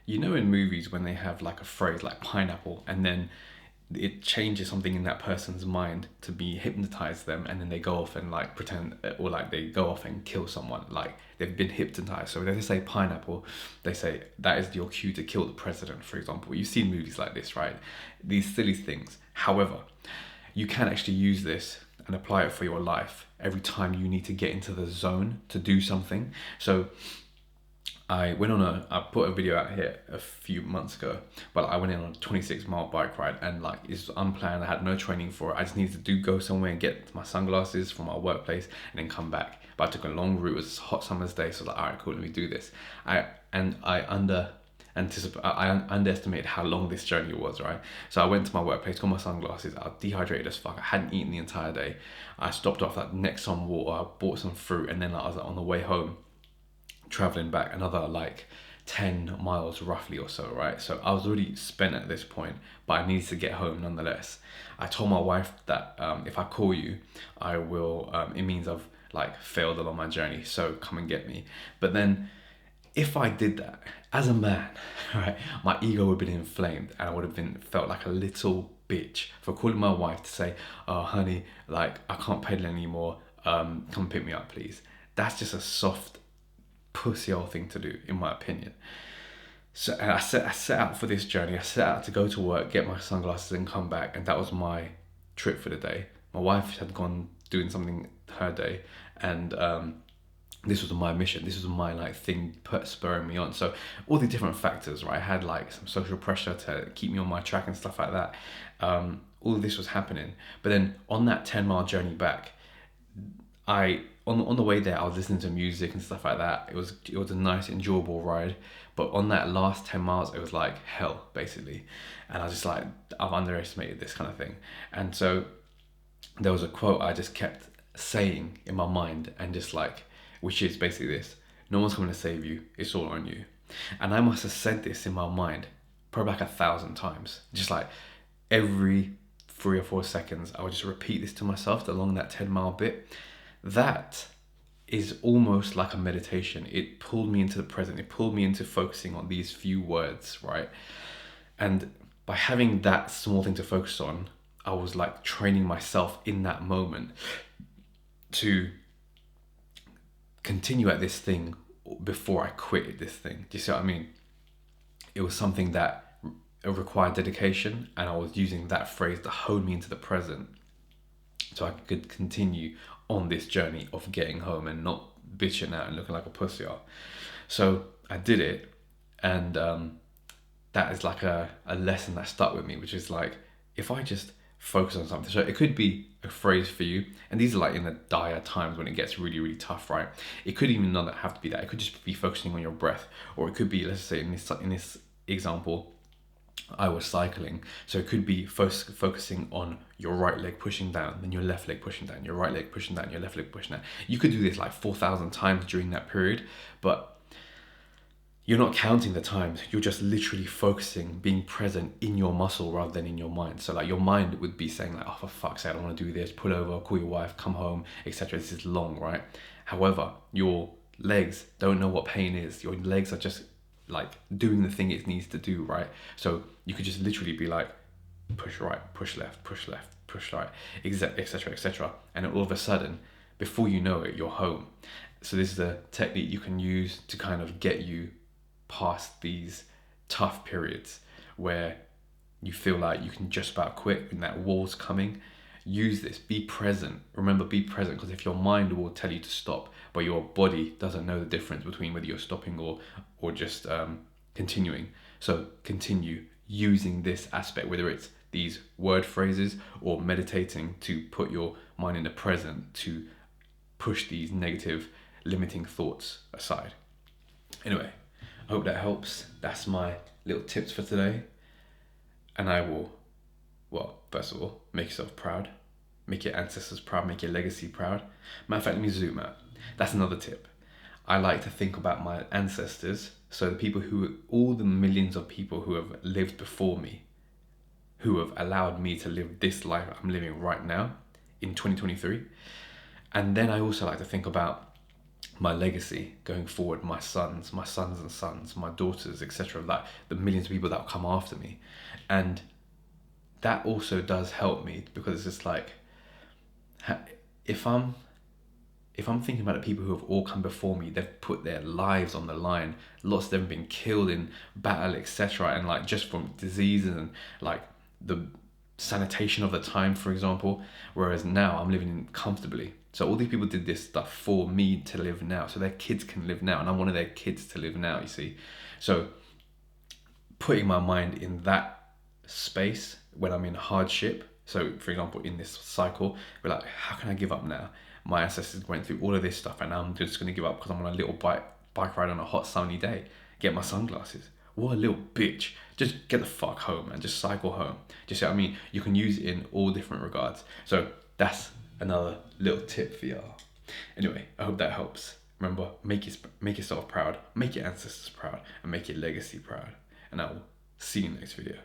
You know, in movies when they have like a phrase like pineapple, and then it changes something in that person's mind to be hypnotize them, and then they go off and like pretend, or like they go off and kill someone, like they've been hypnotized. So when they say pineapple, they say that is your cue to kill the president, for example. You've seen movies like this, right? These silly things. However, you can actually use this and apply it for your life every time you need to get into the zone to do something. So I put a video out here a few months ago, but I went in on a 26-mile bike ride, and like it's unplanned. I had no training for it. I just needed to go somewhere and get my sunglasses from my workplace and then come back. But I took a long route. It was a hot summer's day, so I was like, all right, cool, let me do this. I underestimated how long this journey was, right? So I went to my workplace, got my sunglasses. I was dehydrated as fuck. I hadn't eaten the entire day. I stopped off at next some water. I bought some fruit, and then I was like, on the way home, traveling back another like 10 miles roughly or so, right? So I was already spent at this point, but I needed to get home nonetheless. I told my wife that if I call you, I will, it means I've like failed along my journey, so come and get me. But then if I did that as a man, right, my ego would have been inflamed, and I would have been felt like a little bitch for calling my wife to say, oh honey, like I can't pedal anymore, come pick me up please. That's just a soft pussy old thing to do, in my opinion. So and I set out for this journey. I set out to go to work, get my sunglasses, and come back, and that was my trip for the day. My wife had gone doing something her day, and this was my mission. This was my like thing spurring me on. So all the different factors, right? I had like some social pressure to keep me on my track and stuff like that. All of this was happening, but then on that 10-mile journey back, on the way there, I was listening to music and stuff like that. It was a nice, enjoyable ride. But on that last 10 miles, it was like hell, basically. And I was just like, I've underestimated this kind of thing. And so there was a quote I just kept saying in my mind, and just like, which is basically this: no one's coming to save you. It's all on you. And I must have said this in my mind probably like 1,000 times. Just like every 3 or 4 seconds, I would just repeat this to myself along that 10-mile bit. That is almost like a meditation. It pulled me into the present. It pulled me into focusing on these few words, right? And by having that small thing to focus on, I was like training myself in that moment to continue at this thing before I quit this thing. Do you see what I mean? It was something that required dedication, and I was using that phrase to hold me into the present so I could continue on this journey of getting home and not bitching out and looking like a pussy. So I did it, and that is like a lesson that stuck with me, which is like, if I just focus on something. So it could be a phrase for you, and these are like in the dire times when it gets really, really tough, right? It could even not have to be that. It could just be focusing on your breath, or it could be, let's say in this example, I was cycling, so it could be focusing on your right leg pushing down, then your left leg pushing down, your right leg pushing down, your left leg pushing down. You could do this like 4,000 times during that period, but you're not counting the times. You're just literally focusing, being present in your muscle rather than in your mind. So like your mind would be saying like, oh, for fuck's sake, I don't want to do this. Pull over, call your wife, come home, etc. This is long, right? However, your legs don't know what pain is. Your legs are just like doing the thing it needs to do, right? So you could just literally be like, push right, push left, push left, push right, etc., etc. And all of a sudden, before you know it, you're home. So this is a technique you can use to kind of get you past these tough periods where you feel like you can just about quit and that wall's coming. Use this. Be present. Remember, be present, because if your mind will tell you to stop, but your body doesn't know the difference between whether you're stopping or just continuing. So continue using this aspect, whether it's these word phrases or meditating to put your mind in the present to push these negative limiting thoughts aside. Anyway, I hope that helps. That's my little tips for today. And I will, well, first of all, make yourself proud. Make your ancestors proud. Make your legacy proud. Matter of fact, let me zoom out. That's another tip. I like to think about my ancestors. So the people all the millions of people who have lived before me, who have allowed me to live this life I'm living right now in 2023. And then I also like to think about my legacy going forward, my sons and sons, my daughters, etc., like the millions of people that will come after me. And that also does help me, because it's just like, if I'm thinking about the people who have all come before me, they've put their lives on the line, lots of them have been killed in battle, etc., and like just from diseases and like the sanitation of the time, for example. Whereas now I'm living comfortably. So all these people did this stuff for me to live now, so their kids can live now, and I wanted their kids to live now, you see. So putting my mind in that space when I'm in hardship. So for example, in this cycle, we're like, how can I give up now? My ancestors went through all of this stuff, and now I'm just going to give up because I'm on a little bike ride on a hot sunny day. Get my sunglasses. What a little bitch. Just get the fuck home and just cycle home. Do you see what I mean? You can use it in all different regards. So that's another little tip for y'all. Anyway, I hope that helps. Remember, make yourself proud, make your ancestors proud, and make your legacy proud. And I will see you in the next video.